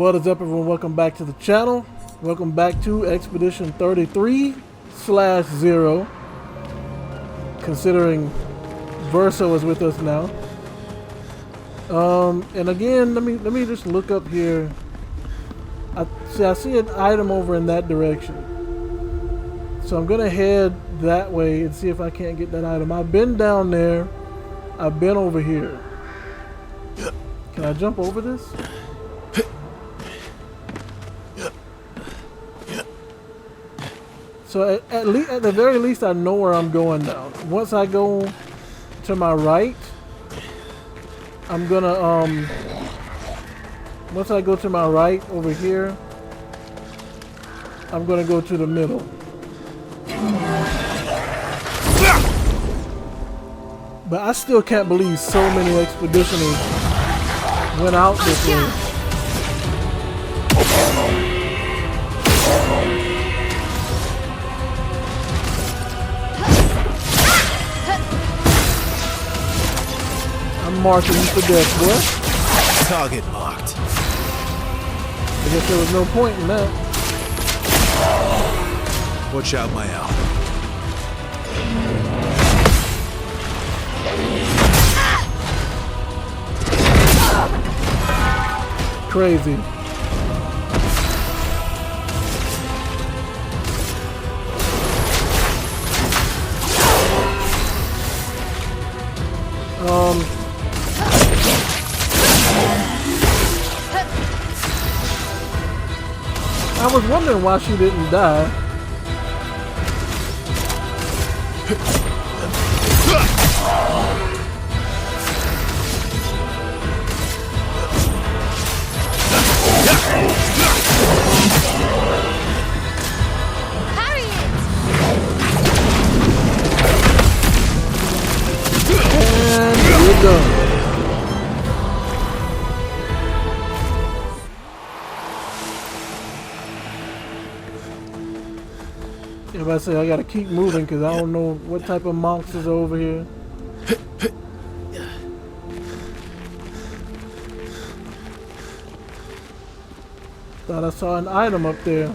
What is up, everyone? Welcome back to the channel. Welcome back to Expedition 33/0. Considering Verso is with us now. And again, let me just look up here. I see an item over in that direction. So I'm gonna head that way and see if I can't get that item. I've been down there. I've been over here. Can I jump over this? So at the very least, I know where I'm going now. Once I go to my right, I'm gonna once I go to my right over here, I'm gonna go to the middle. But I still can't believe so many expeditioners went out this way. I'm marking you for death, boy. Target marked. I guess there was no point in that. Watch out, my owl. Crazy. I was wondering why she didn't die. And we're done. If I say I gotta keep moving because I don't know what type of monsters are over here. Thought I saw an item up there.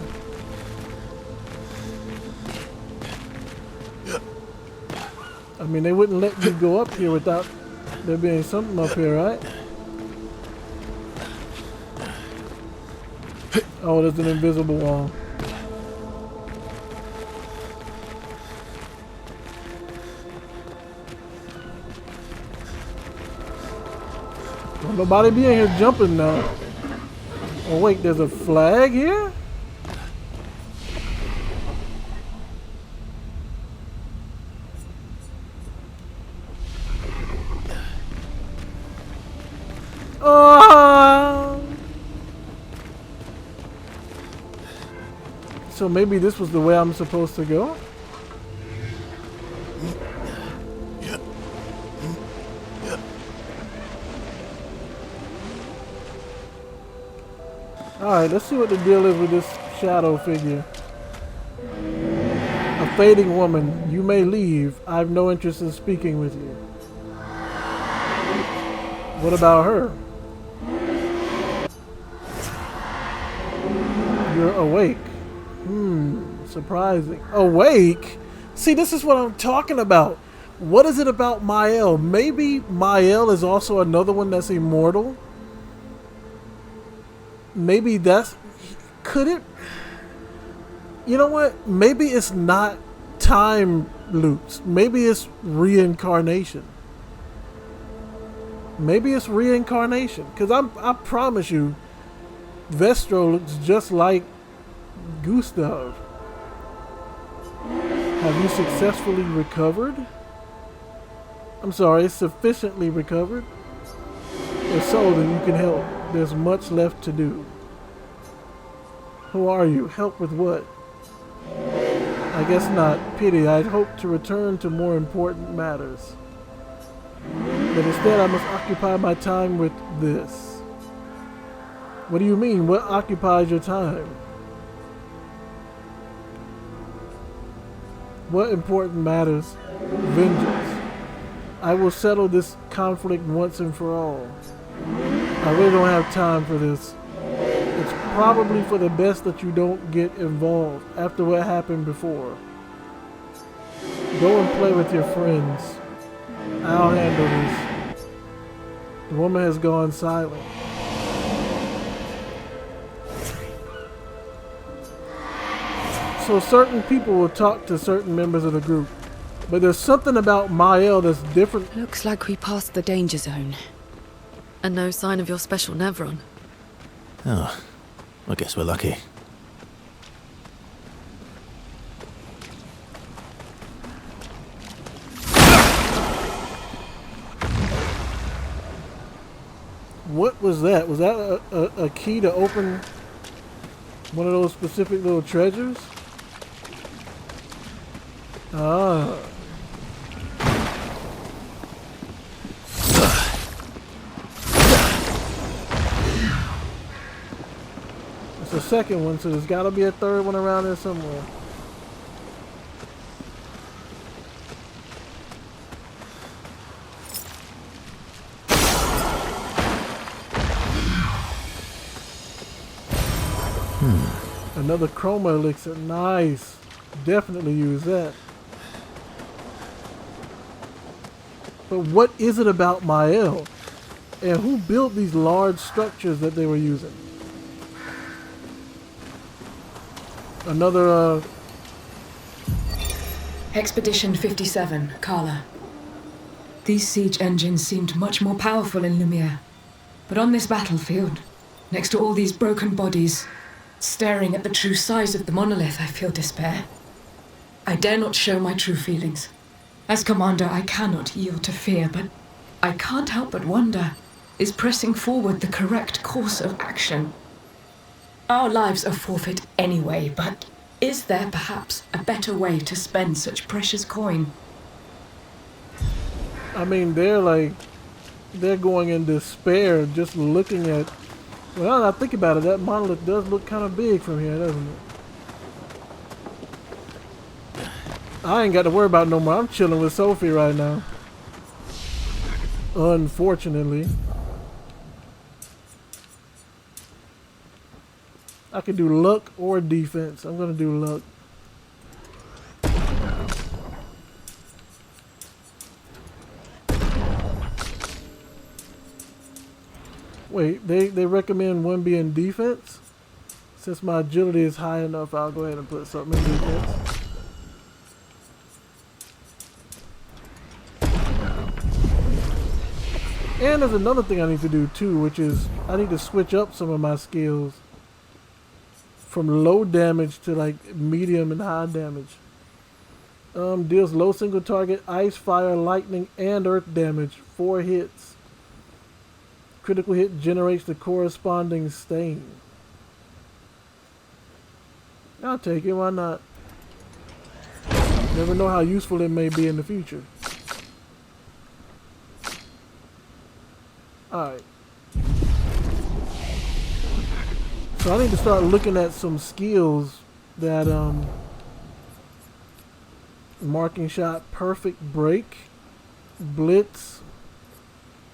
I mean, they wouldn't let me go up here without there being something up here, right? Oh, there's an invisible wall. Well, nobody be in here jumping now. Oh wait, there's a flag here? So maybe this was the way I'm supposed to go? Alright, let's see what the deal is with this shadow figure. A fading woman, you may leave. I have no interest in speaking with you. What about her? You're awake. Surprising. Awake? See, this is what I'm talking about. What is it about Mael? Maybe Mael is also another one that's immortal? Maybe that's... Could it... You know what?Maybe it's not time loops. Maybe it's reincarnation. Maybe it's reincarnation. Because I promise you, Vestro looks just like Gustav. Have you successfully recovered? I'm sorry, sufficiently recovered? If so, then you can help. There's much left to do. Who are you? Help with what? I guess not. Pity. I'd hoped to return to more important matters. But instead I must occupy my time with this. What do you mean? What occupies your time? What important matters? Vengeance. I will settle this conflict once and for all. I really don't have time for this. It's probably for the best that you don't get involved after what happened before. Go and play with your friends. I'll handle this. The woman has gone silent. So certain people will talk to certain members of the group. But there's something about Mael that's different. Looks like we passed the danger zone. And no sign of your special Nevron. Oh, I guess we're lucky. What was that? Was that a key to open one of those specific little treasures? Ah. It's the second one, so there's got to be a third one around there somewhere. Another chroma elixir. Nice. Definitely use that. But what is it about Mael? And who built these large structures that they were using? Another, Expedition 57, Carla. These siege engines seemed much more powerful in Lumiere. But on this battlefield, next to all these broken bodies, staring at the true size of the monolith, I feel despair. I dare not show my true feelings. As commander, I cannot yield to fear, but I can't help but wonder, is pressing forward the correct course of action? Our lives are forfeit anyway, but is there perhaps a better way to spend such precious coin? I mean, they're going in despair just looking at, well, now I think about it, that monolith does look kind of big from here, doesn't it? I ain't got to worry about it no more. I'm chilling with Sophie right now. Unfortunately. I can do luck or defense. I'm going to do luck. Wait, they recommend one be in defense? Since my agility is high enough, I'll go ahead and put something in defense. And there's another thing I need to do too, which is I need to switch up some of my skills from low damage to like medium and high damage. Deals low single target, ice, fire, lightning, and earth damage. 4 hits. Critical hit generates the corresponding stain. I'll take it, why not? Never know how useful it may be in the future. Alright. So I need to start looking at some skills that marking shot, perfect break, blitz,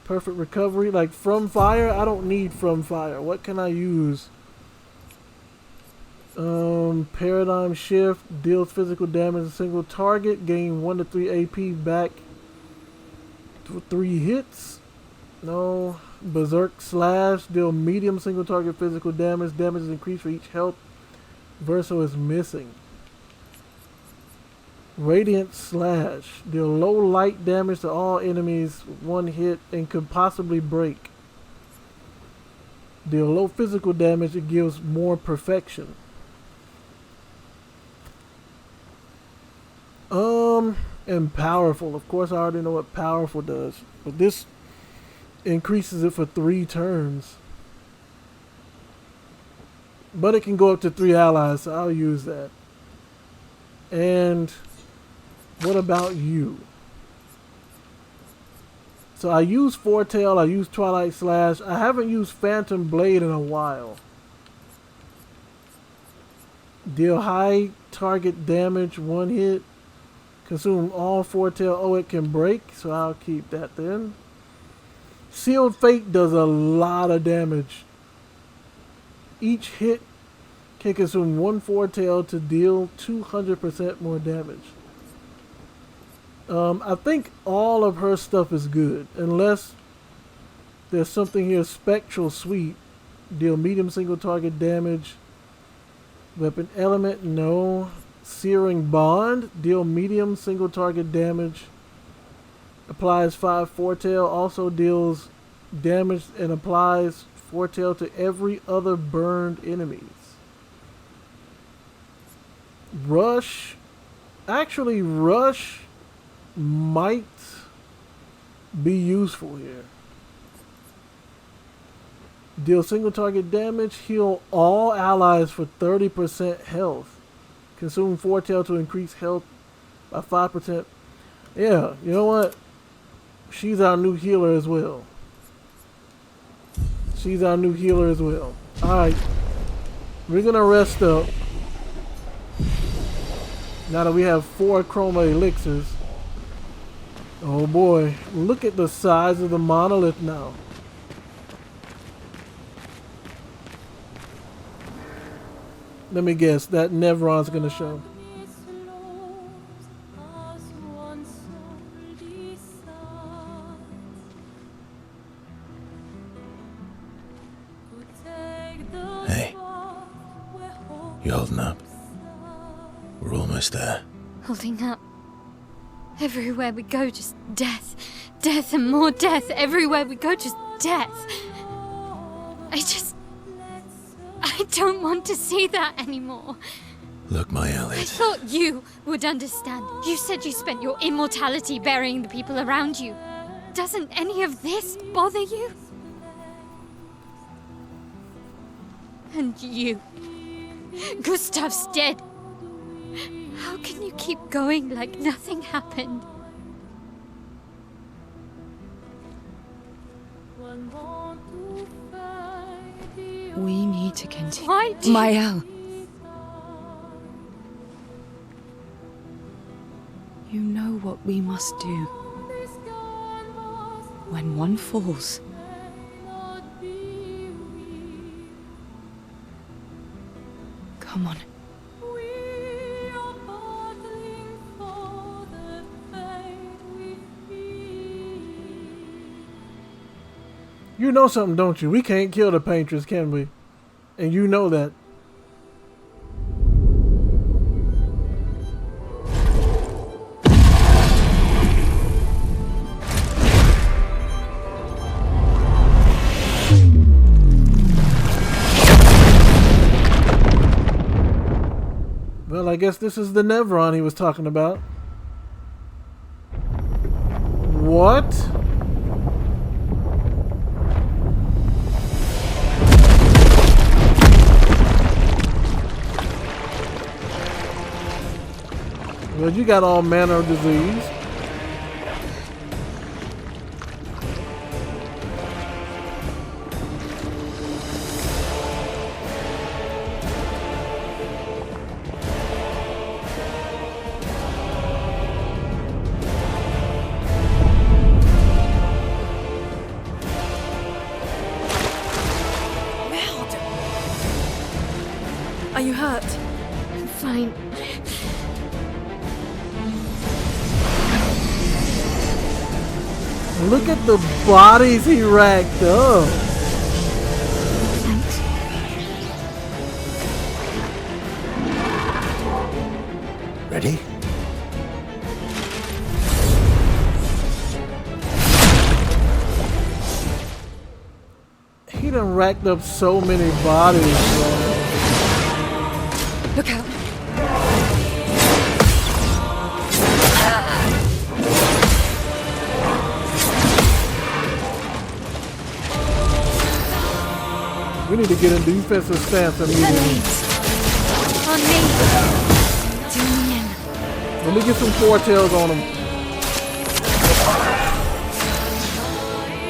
perfect recovery. Like from fire, I don't need from fire. What can I use? Paradigm shift, deals physical damage to a single target, gain 1 to 3 AP back to 3 hits. No. Berserk slash, deal medium single target physical damage. Damage is increased for each health. Verso is missing. Radiant slash, deal low light damage to all enemies, 1 hit, and could possibly break. Deal low physical damage, it gives more perfection. And powerful. Of course I already know what powerful does. But this increases it for 3 turns. But it can go up to 3 allies, so I'll use that. And what about you? So I use Foretell, I use Twilight Slash. I haven't used Phantom Blade in a while. Deal high target damage, 1 hit. Consume all Foretell. Oh, it can break, so I'll keep that then. Sealed Fate does a lot of damage. Each hit can consume 1 foretell to deal 200% more damage. I think all of her stuff is good, unless there's something here. Spectral Sweep, deal medium single target damage. Weapon element, no. Searing Bond, deal medium single target damage. Applies 5 foretell, also deals damage and applies foretell to every other burned enemies. Rush, actually Rush might be useful here. Deal single target damage, heal all allies for 30% health. Consume foretell to increase health by 5%. Yeah, you know what? She's our new healer as well. She's our new healer as well. Alright. We're gonna rest up. Now that we have 4 chroma elixirs. Oh boy. Look at the size of the monolith now. Let me guess, that Nevron's gonna show. Hey, you holding up? We're almost there. Holding up. Everywhere we go, just death. Death and more death. Everywhere we go, just death. I don't want to see that anymore. Look, my I Elliot. thought you would understand. You said you spent your immortality burying the people around you. Doesn't any of this bother you? And you. Gustav's dead. How can you keep going like nothing happened? We need to continue. Why do Mael. You know what we must do. When one falls, come on. You know something, don't you? We can't kill the paintress, can we? And you know that. Well, I guess this is the Nevron he was talking about. What? Well, you got all manner of disease. Are you hurt? I'm fine. Look at the bodies he racked up. Thanks. Ready? He done racked up so many bodies, bro. Look out. We need to get in defensive stance immediately. Enemies. On me. Do me in. Let me get some foretells on him.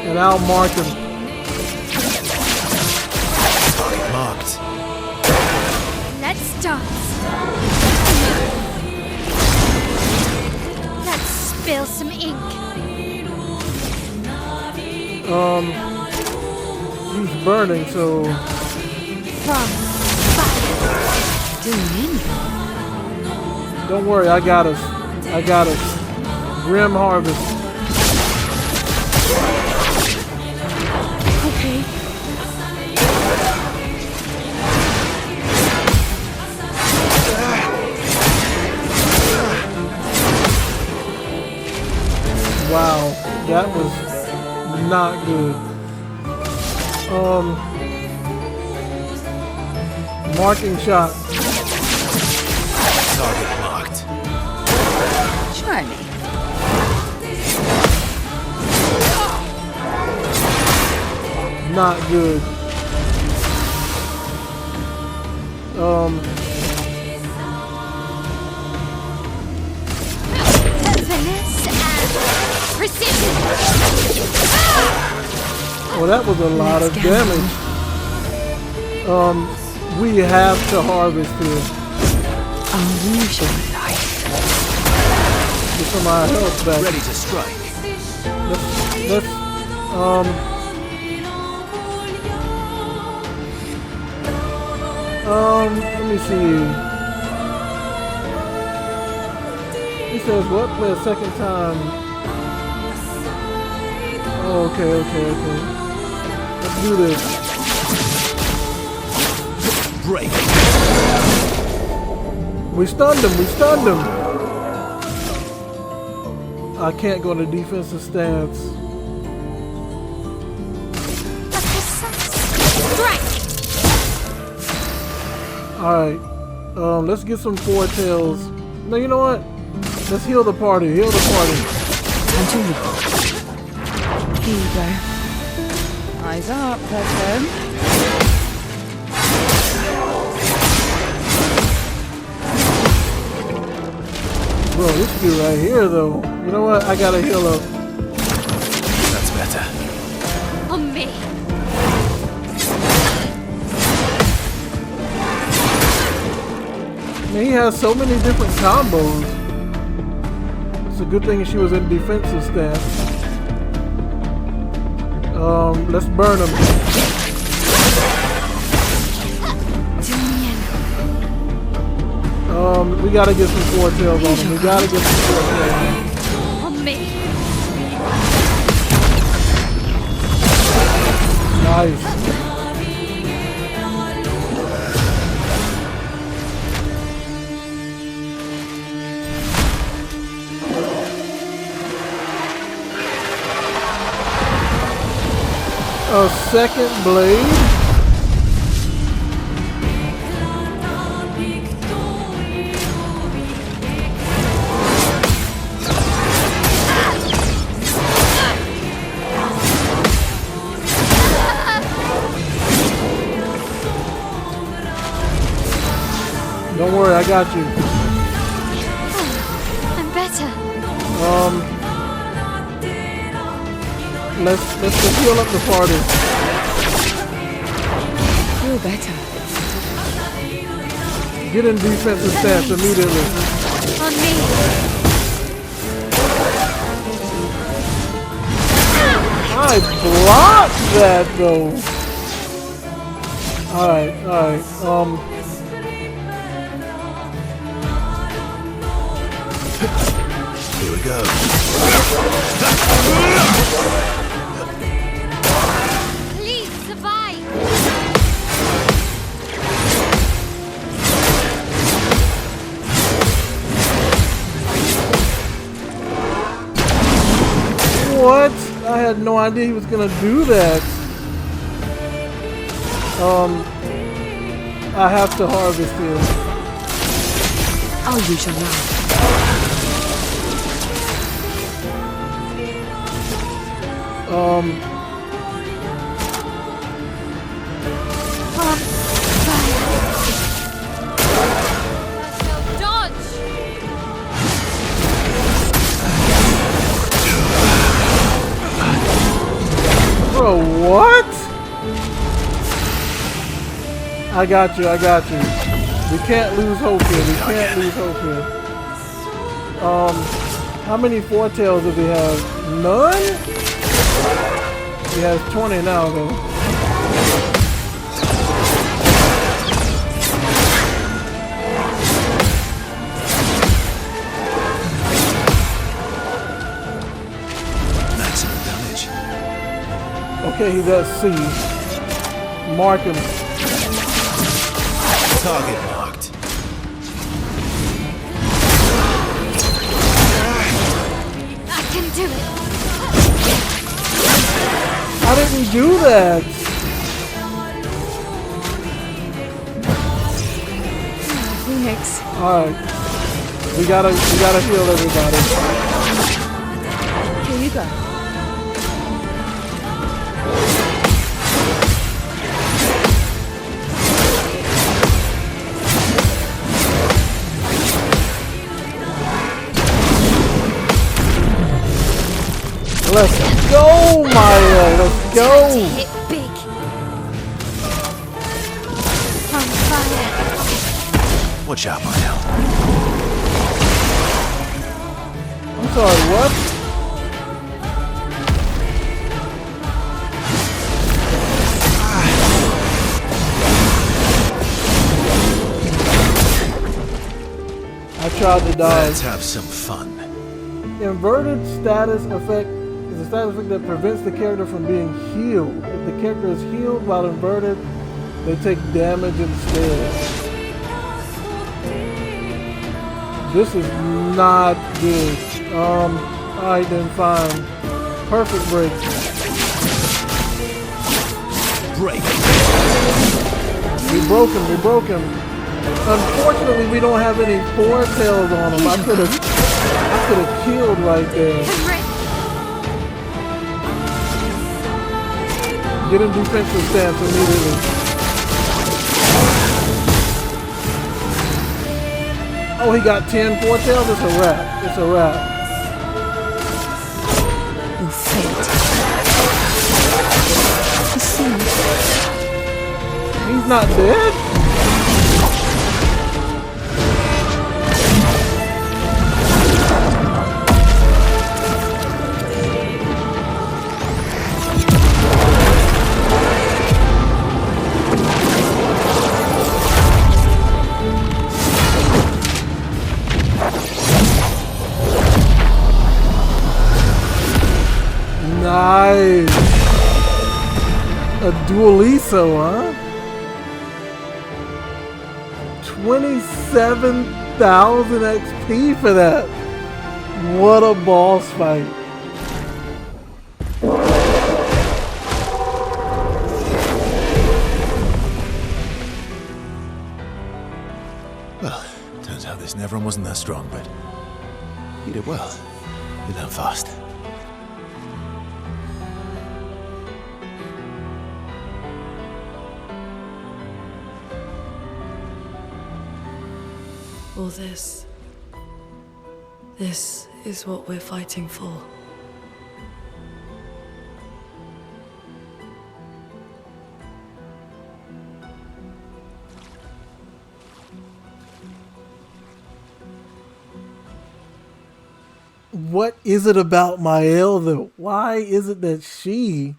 And I'll mark him. Marked. Let's dance. Let's spill some ink. He's burning, so from fire. Doing Don't worry, I got us. I got us. Grim Harvest. okay. Wow, that was not good. Marking shot. Target marked. Try me. Not good. Finesse and precision. Well, that was a lot of Next game. damage. We have to harvest here. Unusual life. Get some of our health back. Ready to strike. Let's let me see. He says what? Play a second time. Oh, okay. Let's do this. Break. We stunned him. I can't go to defensive stance. Strike. Alright. Let's get some four tails. No, you know what? Let's heal the party. Here you go. Eyes up, person. Bro, this dude right here, though. You know what? I gotta heal up. That's better. On me. Man, he has so many different combos. It's a good thing she was in defensive stance. Let's burn him. We gotta get some four tails on him. We gotta get some four tails. On me. Nice. A second blade. Don't worry, I got you. I'm better. Let's just heal up the party. Feel better. Get in defensive stance immediately. On me. I blocked that though. Alright. Here we go. Please survive. What? I had no idea he was gonna do that. I have to harvest here. I'll use your knife. Dodge. Bro, what? I got you. We can't lose hope here. How many four tails does he have? None? He has 20 now, though. Okay, he's at C. Mark him. Target marked. I can do it. I didn't do that. Phoenix. Alright. We gotta heal everybody. Here you go. Let's go, Maya! Let's go! Hit big. On fire. Watch out, Maya. I'm sorry, what? I tried to dodge. Let's have some fun. Inverted status effect is a status effect that prevents the character from being healed. If the character is healed while inverted, they take damage instead. This is not good. Alright then, fine. Perfect break. Break. We broke him. Unfortunately, we don't have any four-tails on him. I could have killed right there. I'm ready. Get in defensive stance immediately. Oh, he got 10 four-tails? It's a wrap. It's a wrap. Your fate. He's not dead? Nice. A dualiso, huh? 27,000 XP for that. What a boss fight. Well, turns out this Nevron wasn't that strong, but you did well. You learn fast. All this. This is what we're fighting for. What is it about Mael though? Why is it that she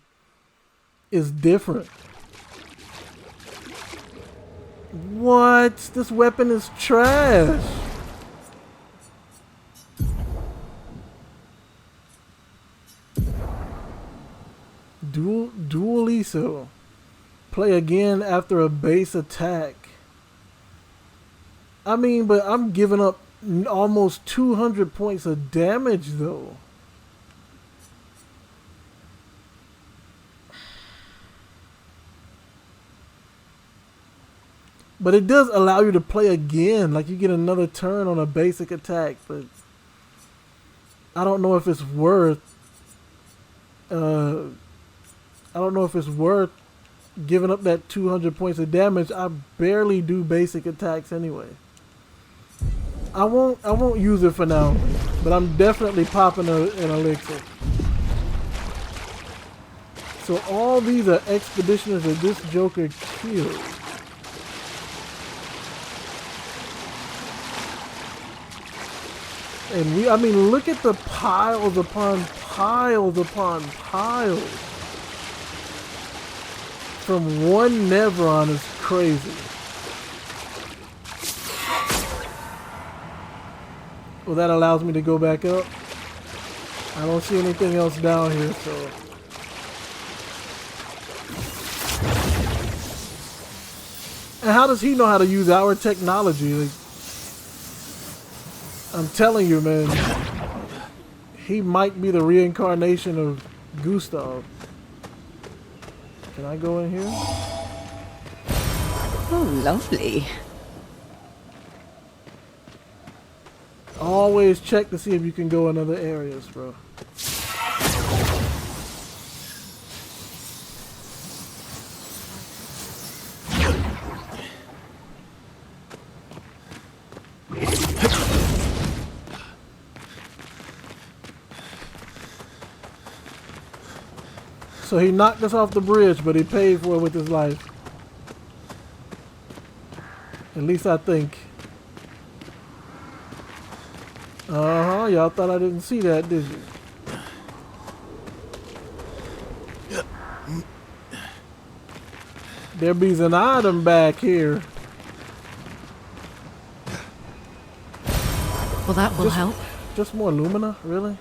is different? What? This weapon is trash. Dualiso. Play again after a base attack. I mean, but I'm giving up almost 200 points of damage though. But it does allow you to play again, like you get another turn on a basic attack, but I don't know if it's worth giving up that 200 points of damage. I barely do basic attacks anyway. I won't use it for now, but I'm definitely popping an elixir. So all these are expeditioners that this Joker killed. And I mean, look at the piles upon piles upon piles. From one Nevron is crazy. Well, that allows me to go back up. I don't see anything else down here, so And how does he know how to use our technology? Like, I'm telling you, man. He might be the reincarnation of Gustav. Can I go in here? Oh, lovely. Always check to see if you can go in other areas, bro. So he knocked us off the bridge, but he paid for it with his life. At least I think. Uh-huh, y'all thought I didn't see that, did you? There be an item back here. Well, that will help. Just more lumina, really?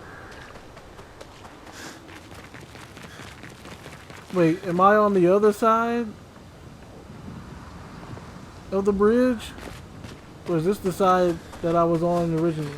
Wait, am I on the other side of the bridge? Or is this the side that I was on originally?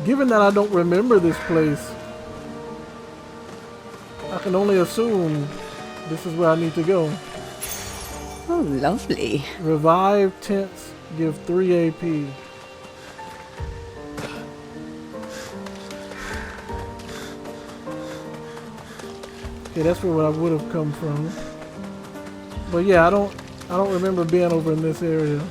Given that I don't remember this place, I can only assume this is where I need to go. Oh, lovely. Revive tents give 3 AP. Okay, that's where I would have come from. But yeah, I don't remember being over in this area.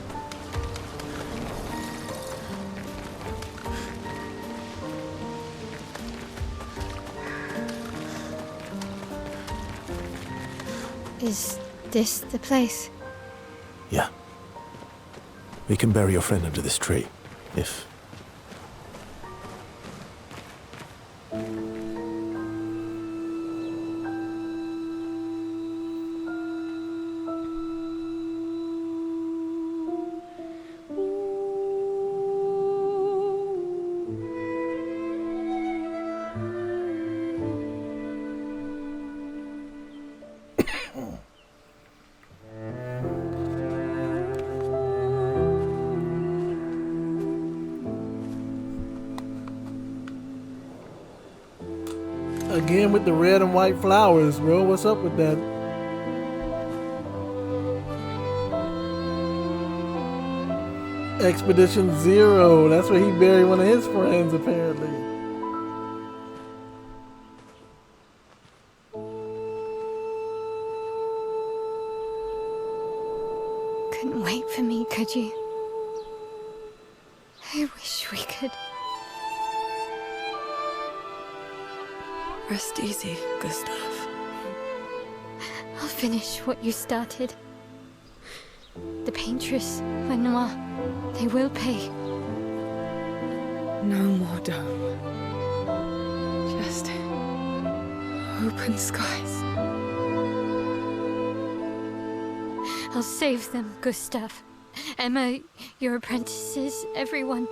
Is this the place? Yeah. We can bury your friend under this tree, if... Again with the red and white flowers, bro. What's up with that? Expedition 0. That's where he buried one of his friends, apparently. Couldn't wait for me, could you? I wish we could. Rest easy, Gustav. I'll finish what you started. The paintress, Renoir, they will pay. No more dome. Just open skies. I'll save them, Gustav. Emma, your apprentices, everyone.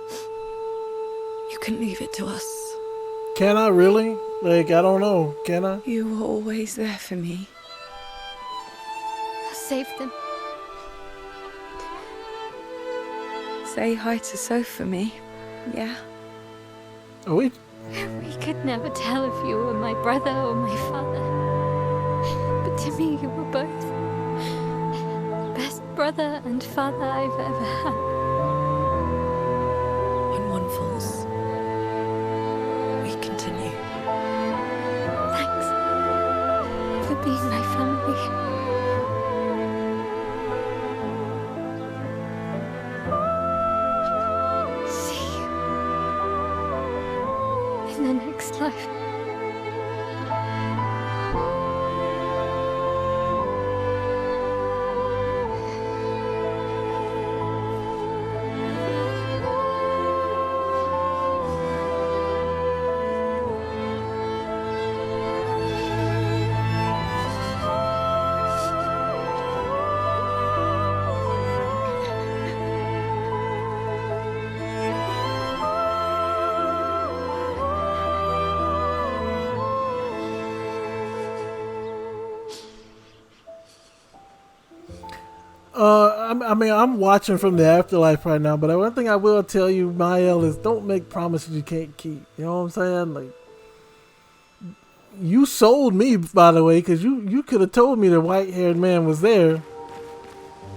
You can leave it to us. Can I really? Like, I don't know. Can I? You were always there for me. I'll save them. Say hi to Soph for me, yeah? Are we? We could never tell if you were my brother or my father. But to me, you were both. Best brother and father I've ever had. When one falls, we continue. Thanks for being my family. See you in the next life. I mean, I'm watching from the afterlife right now, but one thing I will tell you, Mael, is don't make promises you can't keep. You know what I'm saying? Like, you sold me, by the way, because you could have told me the white-haired man was there,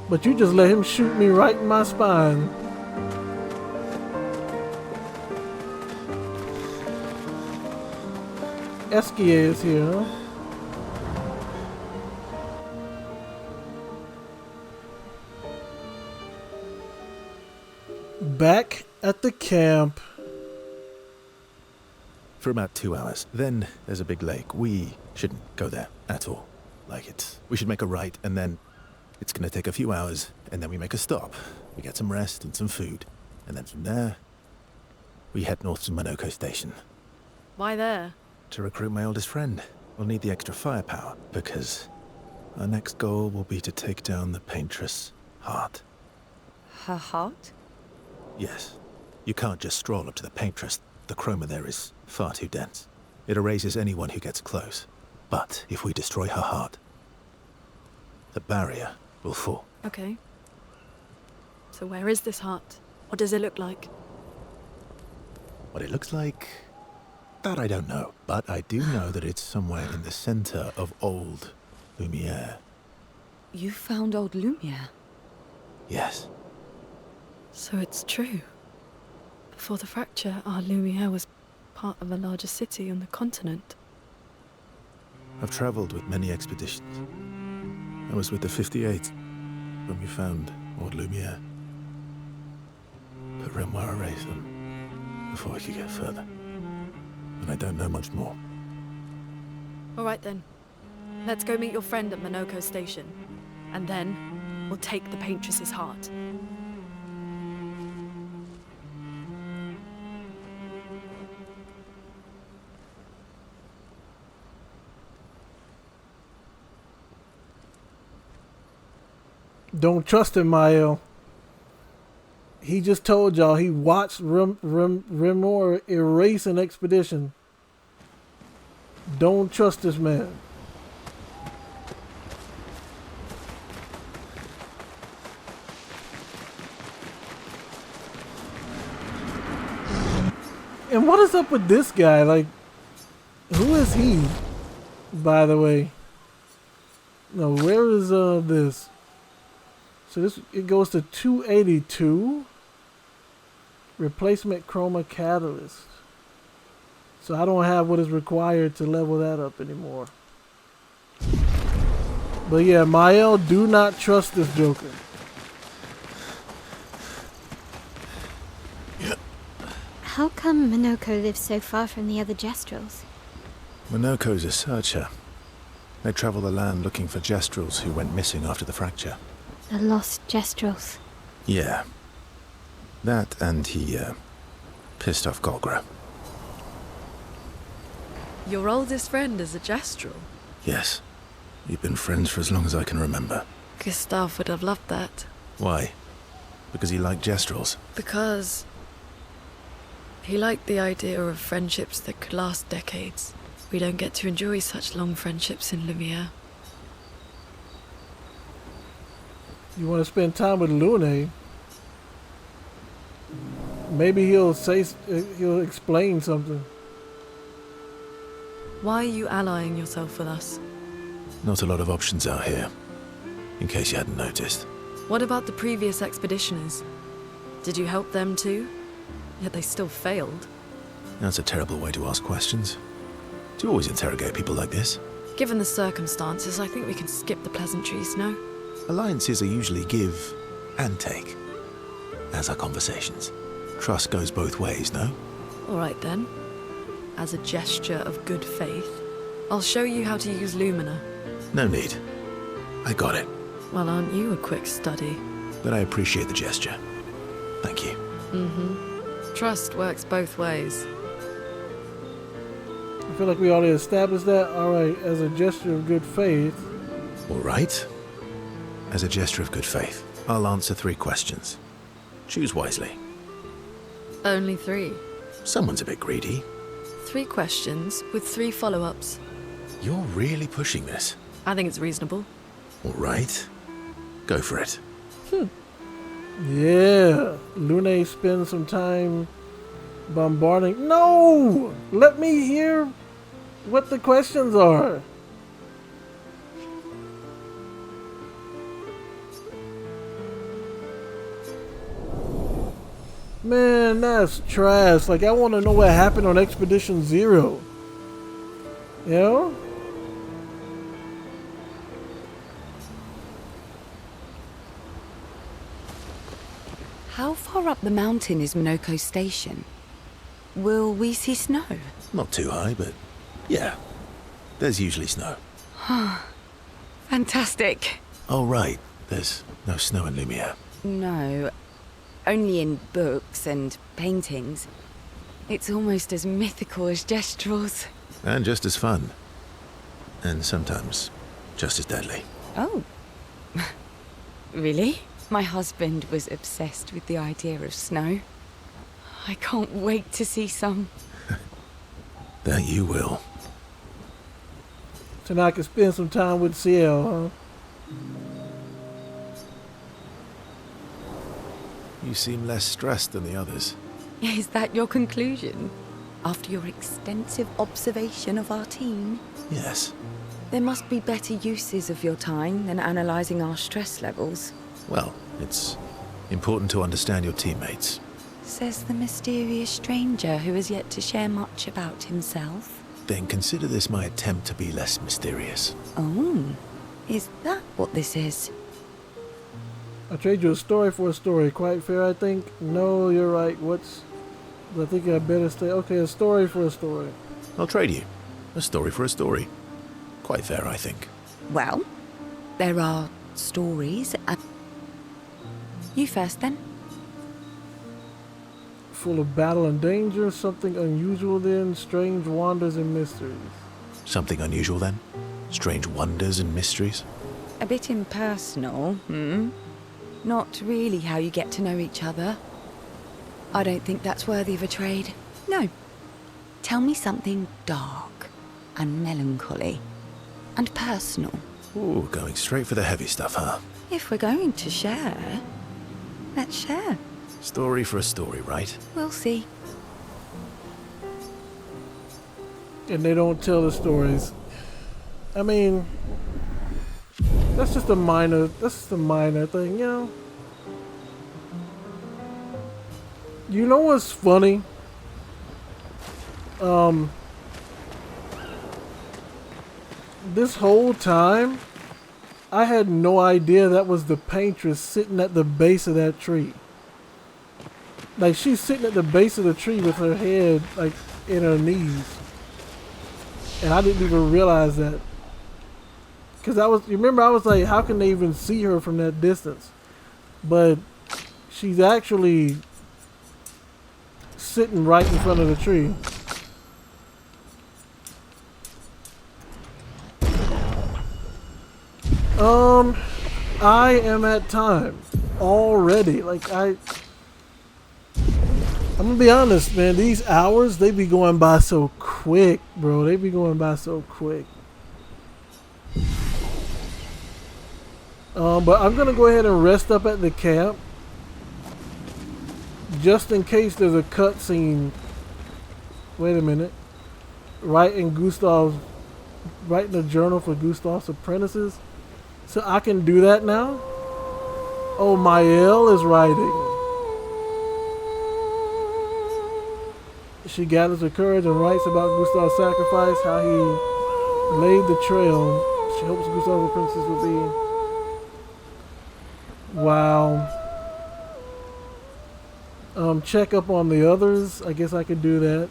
but you just let him shoot me right in my spine. Esquier is here, huh? Back at the camp. For about 2 hours. Then there's a big lake. We shouldn't go there at all. We should make a right, and then it's gonna take a few hours, and then we make a stop. We get some rest and some food. And then from there, we head north to Monoko Station. Why there? To recruit my oldest friend. We'll need the extra firepower, because our next goal will be to take down the paintress Heart. Her heart? Yes. You can't just stroll up to the paintress. The chroma there is far too dense. It erases anyone who gets close. But if we destroy her heart, the barrier will fall. Okay. So where is this heart? What does it look like? What it looks like, that I don't know. But I do know that it's somewhere in the center of old Lumiere. You found old Lumiere? Yes. So it's true. Before the fracture, our Lumiere was part of a larger city on the continent. I've traveled with many expeditions. I was with the 58th when we found old Lumiere. But Renoir erased them before we could get further. And I don't know much more. All right then. Let's go meet your friend at Monoko Station. And then we'll take the paintress's heart. Don't trust him, Mael. He just told y'all he watched Renoir erase an expedition. Don't trust this man. And what is up with this guy? Like, who is he, by the way? No, where is this? So this, it goes to 282. Replacement chroma catalyst. So I don't have what is required to level that up anymore. But yeah, Mael, do not trust this Joker. How come Monoko lives so far from the other Gestrels? Monoko's a searcher. They travel the land looking for Gestrels who went missing after the fracture. The lost Gestrels. Yeah. That, and he, pissed off Golgra. Your oldest friend is a Gestrel. Yes. We've been friends for as long as I can remember. Gustav would have loved that. Why? Because he liked Gestrels? Because he liked the idea of friendships that could last decades. We don't get to enjoy such long friendships in Lumiere. You want to spend time with Lune? Maybe he'll explain something. Why are you allying yourself with us? Not a lot of options out here, in case you hadn't noticed. What about the previous expeditioners? Did you help them too? Yet they still failed. That's a terrible way to ask questions. Do you always interrogate people like this? Given the circumstances, I think we can skip the pleasantries, no? Alliances are usually give and take, as are conversations. Trust goes both ways, no? All right then. As a gesture of good faith, I'll show you how to use Lumina. No need. I got it. Well, aren't you a quick study? But I appreciate the gesture. Thank you. Mm-hmm. Trust works both ways. I feel like we already established that. Alright, as a gesture of good faith. All right. As a gesture of good faith, I'll answer 3 questions. Choose wisely. Only 3. Someone's a bit greedy. 3 questions with 3 follow-ups. You're really pushing this. I think it's reasonable. All right. Go for it. Yeah, Lune spends some time bombarding. No! Let me hear what the questions are. Man, that's trash. Like, I want to know what happened on Expedition Zero. You know? How far up the mountain is Minoko Station? Will we see snow? Not too high, but yeah. There's usually snow. Fantastic. Oh, right. There's no snow in Lumiere. No, only in books and paintings. It's almost as mythical as Gestrels. And just as fun. And sometimes just as deadly. Oh. Really? My husband was obsessed with the idea of snow. I can't wait to see some. That you will. So now I can spend some time with CL, huh? You seem less stressed than the others. Is that your conclusion? After your extensive observation of our team? Yes. There must be better uses of your time than analysing our stress levels. Well, it's important to understand your teammates. Says the mysterious stranger who has yet to share much about himself. Then consider this my attempt to be less mysterious. Oh, is that what this is? I trade you a story for a story. Quite fair, I think. No, you're right. I think I better stay. Okay, a story for a story. I'll trade you. A story for a story. Quite fair, I think. Well, there are stories and... You first, then. Full of battle and danger, something unusual then, strange wonders and mysteries. Something unusual then? Strange wonders and mysteries? A bit impersonal, Not really how you get to know each other. I don't think that's worthy of a trade. No. Tell me something dark and melancholy and personal. Ooh, going straight for the heavy stuff, huh? If we're going to share, let's share. Story for a story, right? We'll see. And they don't tell the stories. I mean, that's just a minor thing, you know? You know what's funny? This whole time, I had no idea that was the paintress sitting at the base of that tree. Like, she's sitting at the base of the tree with her head, like, in her knees. And I didn't even realize that. Because you remember I was like, how can they even see her from that distance? But she's actually sitting right in front of the tree. I am at time already. Like, I'm gonna be honest, man. These hours, they be going by so quick, bro. They be going by so quick. But I'm gonna go ahead and rest up at the camp, just in case there's a cutscene. Wait a minute. Writing a journal for Gustav's apprentices. So I can do that now? Oh, Mael is writing. She gathers her courage and writes about Gustav's sacrifice, how he laid the trail. She hopes Gustav's apprentices will be... Wow. Check up on the others. I guess I could do that.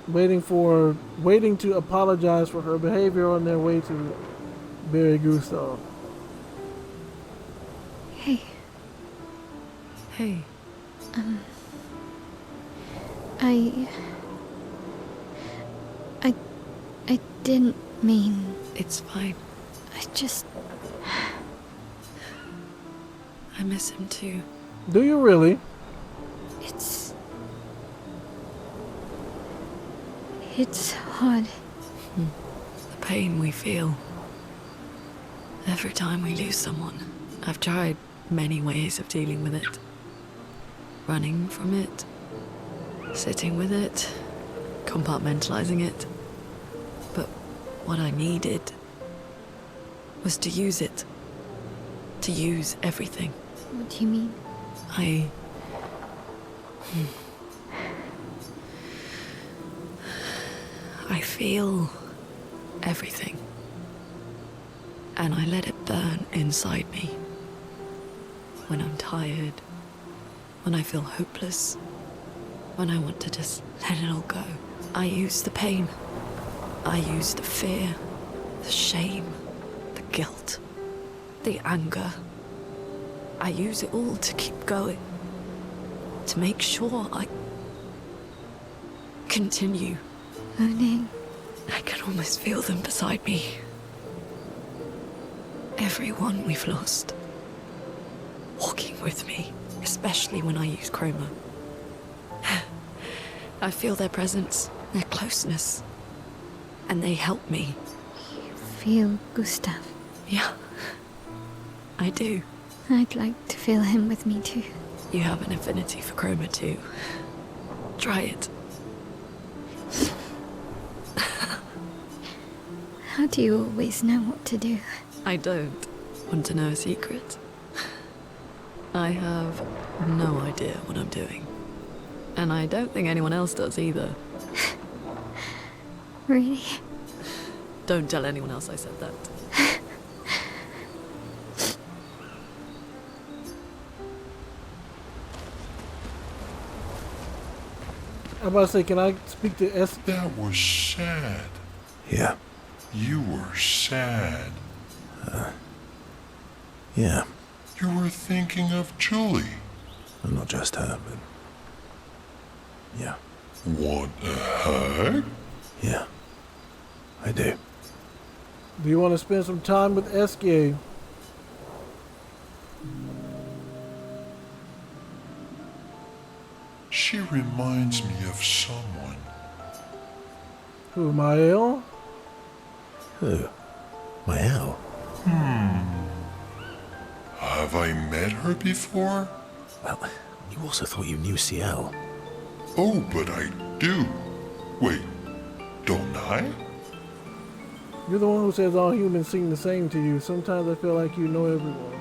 Waiting to apologize for her behavior on their way to bury Gustav. Hey. Hey. I didn't mean... It's fine. I miss him too. Do you really? It's hard. The pain we feel. Every time we lose someone, I've tried many ways of dealing with it. Running from it, sitting with it, compartmentalizing it. But what I needed was to use it. To use everything. What do you mean? I feel everything. And I let it burn inside me. When I'm tired, when I feel hopeless, when I want to just let it all go. I use the pain. I use the fear, the shame, the guilt, the anger. I use it all to keep going. To make sure I continue. Moaning. I can almost feel them beside me. Everyone we've lost. Walking with me, especially when I use chroma. I feel their presence, their closeness. And they help me. You feel Gustav. Yeah, I do. I'd like to feel him with me too. You have an affinity for chroma too. Try it. How do you always know what to do? I don't want to know a secret. I have no idea what I'm doing. And I don't think anyone else does either. Really? Don't tell anyone else I said that. I'm about to say, can I speak to S? That was sad. Yeah. You were sad. Yeah. You were thinking of Julie. Well, not just her, but... Yeah. Want a hug? Yeah. I do. Do you want to spend some time with SK? She reminds me of someone. Who, Mael? Who? Mael? Have I met her before? Well, you also thought you knew CL. Oh, but I do. Wait, don't I? You're the one who says all humans seem the same to you. Sometimes I feel like you know everyone.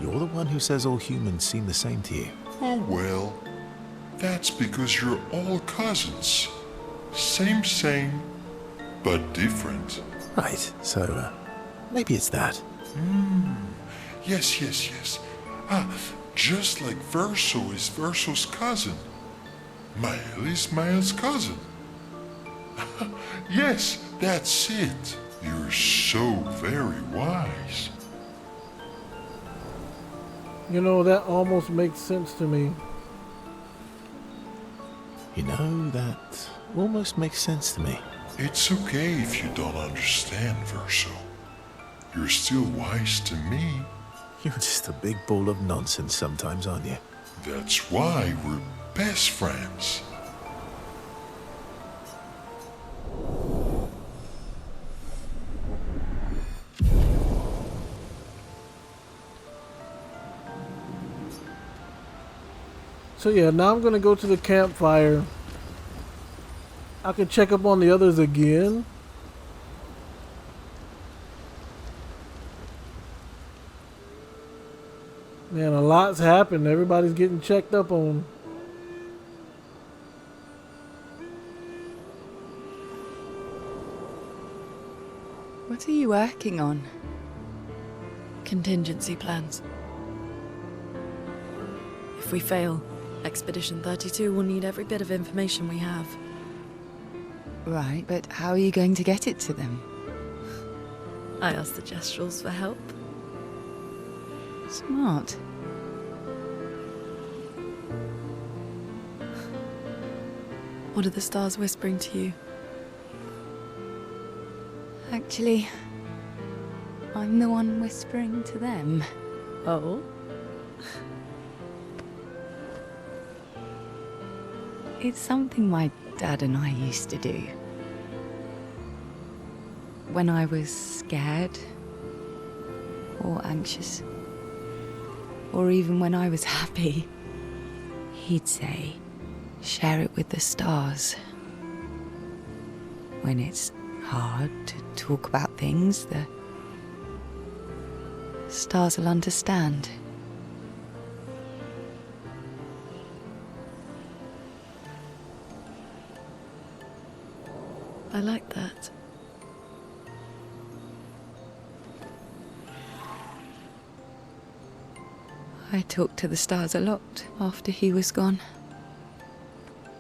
You're the one who says all humans seem the same to you. Oh, well, that's because you're all cousins. Same, but different. Right, so, maybe it's that. Yes. Just like Verso is Verso's cousin. Mael is Mael's cousin. Yes, that's it. You're so very wise. You know, that almost makes sense to me. You know, that almost makes sense to me. It's okay if you don't understand, Verso. You're still wise to me. You're just a big ball of nonsense sometimes, aren't you? That's why we're best friends. So yeah, now I'm gonna go to the campfire. I can check up on the others again. Man, a lot's happened. Everybody's getting checked up on. What are you working on? Contingency plans. If we fail, Expedition 32 will need every bit of information we have. Right, but how are you going to get it to them? I asked the Gestrals for help. Smart. What are the stars whispering to you? Actually, I'm the one whispering to them. Oh? It's something my dad and I used to do. When I was scared or anxious, or even when I was happy, he'd say, share it with the stars. When it's hard to talk about things, the stars will understand. I like that. I talked to the stars a lot after he was gone.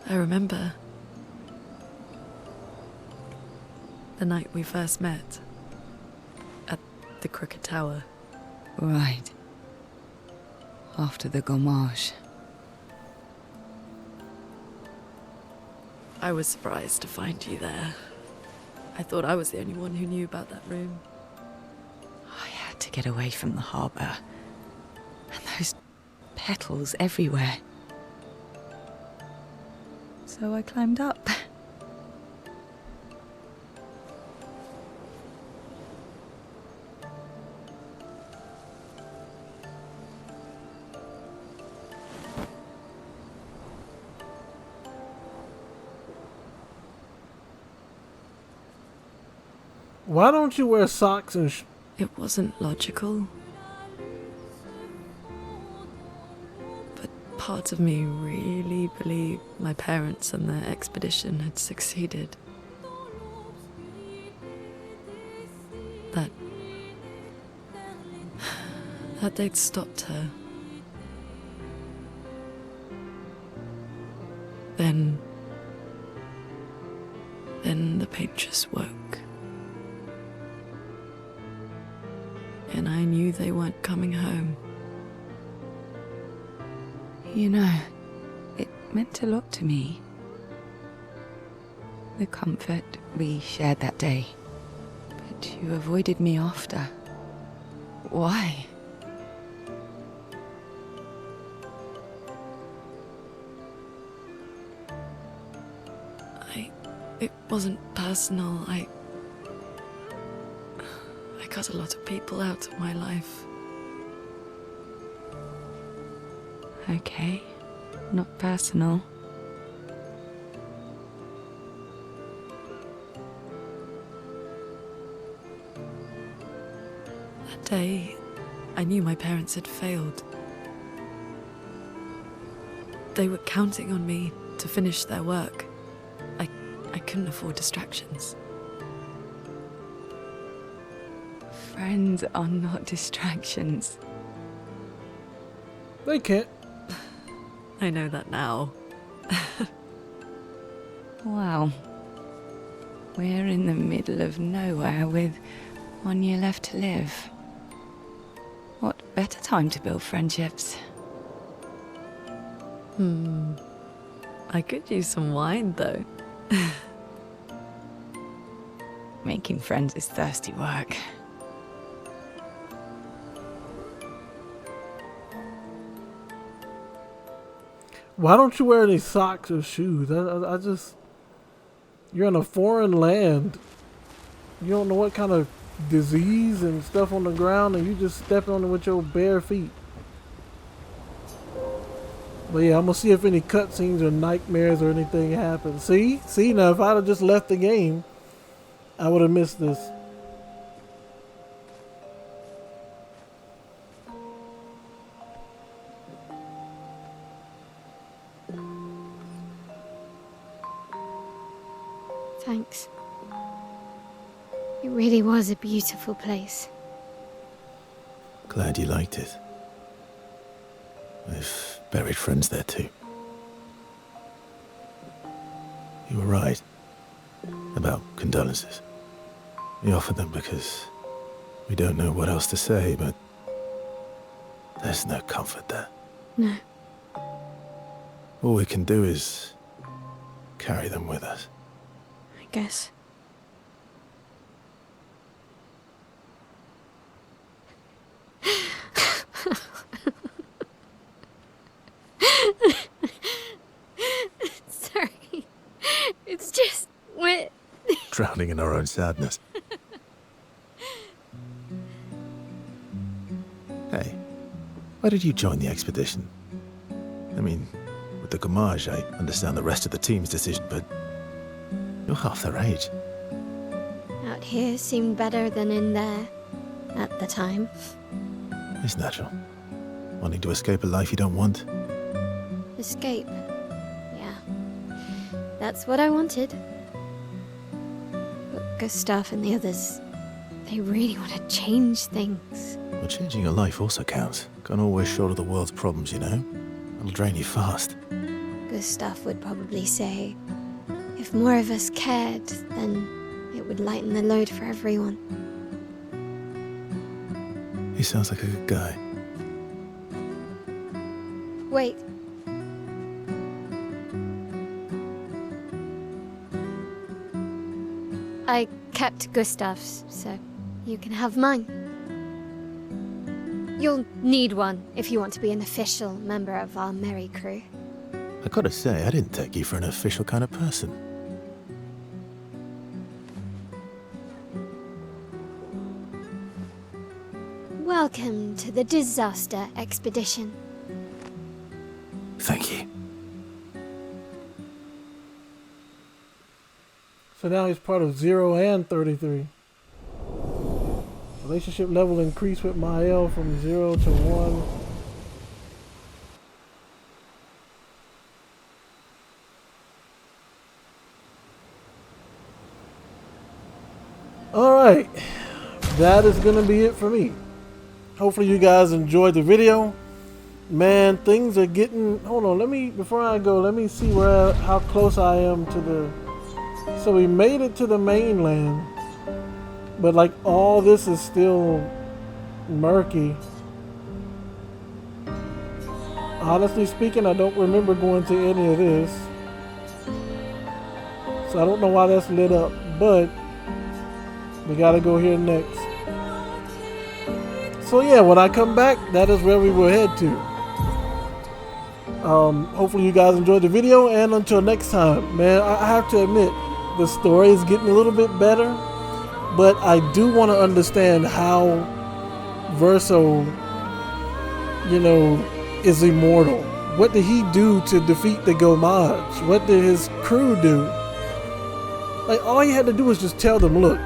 I remember the night we first met at the Crooked Tower. Right. After the gommage. I was surprised to find you there. I thought I was the only one who knew about that room. I had to get away from the harbour. And those petals everywhere. So I climbed up. Why don't you wear socks and It wasn't logical. But part of me really believed my parents and their expedition had succeeded. That they'd stopped her. Then the paint just woke. And I knew they weren't coming home. You know, it meant a lot to me. The comfort we shared that day. But you avoided me after. Why? It wasn't personal. I cut a lot of people out of my life. Okay, not personal. That day, I knew my parents had failed. They were counting on me to finish their work. I couldn't afford distractions. Friends are not distractions. they can't. I know that now. Wow. We're in the middle of nowhere with 1 year left to live. What better time to build friendships? I could use some wine, though. Making friends is thirsty work. Why don't you wear any socks or shoes? I just... You're in a foreign land. You don't know what kind of disease and stuff on the ground, and you just stepping on it with your bare feet. But yeah, I'm gonna see if any cutscenes or nightmares or anything happen. See? Now if I'd have just left the game, I would have missed this. Thanks. It really was a beautiful place. Glad you liked it. I've buried friends there too. You were right about condolences. We offer them because we don't know what else to say, but there's no comfort there. No. All we can do is carry them with us. I guess. Sorry. It's just wet. Drowning in our own sadness. Why did you join the expedition? I mean, with the Gamage, I understand the rest of the team's decision, but you're half their age. Out here seemed better than in there at the time. It's natural. Wanting to escape a life you don't want. Escape. Yeah. That's what I wanted. But Gustav and the others, they really want to change things. Well, changing your life also counts. Can't always shoulder the world's problems, you know? It'll drain you fast. Gustav would probably say, if more of us cared, then it would lighten the load for everyone. He sounds like a good guy. Wait. I kept Gustav's, so you can have mine. You'll need one if you want to be an official member of our merry crew. I gotta say, I didn't take you for an official kind of person. Welcome to the disaster expedition. Thank you. So now he's part of 0 and 33. Relationship level increased with Mael from 0 to 1. Alright, that is going to be it for me. Hopefully you guys enjoyed the video. Man, things are getting... Hold on, before I go, let me see how close I am to the... So we made it to the mainland. But like all this is still murky. Honestly speaking, I don't remember going to any of this. So I don't know why that's lit up, but we gotta go here next. So yeah, when I come back, that is where we will head to. Hopefully you guys enjoyed the video, and until next time, man, I have to admit, the story is getting a little bit better. But I do want to understand how Verso, you know, is immortal. What did he do to defeat the Gamage? What did his crew do? Like, all he had to do was just tell them, look,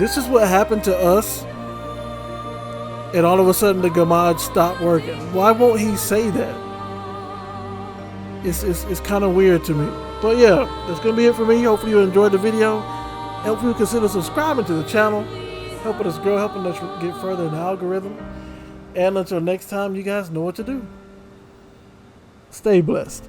this is what happened to us. And all of a sudden the Gamage stopped working. Why won't he say that? It's kind of weird to me. But yeah, that's going to be it for me. Hopefully you enjoyed the video. Hopefully you consider subscribing to the channel, helping us grow, helping us get further in the algorithm. And until next time, you guys know what to do. Stay blessed.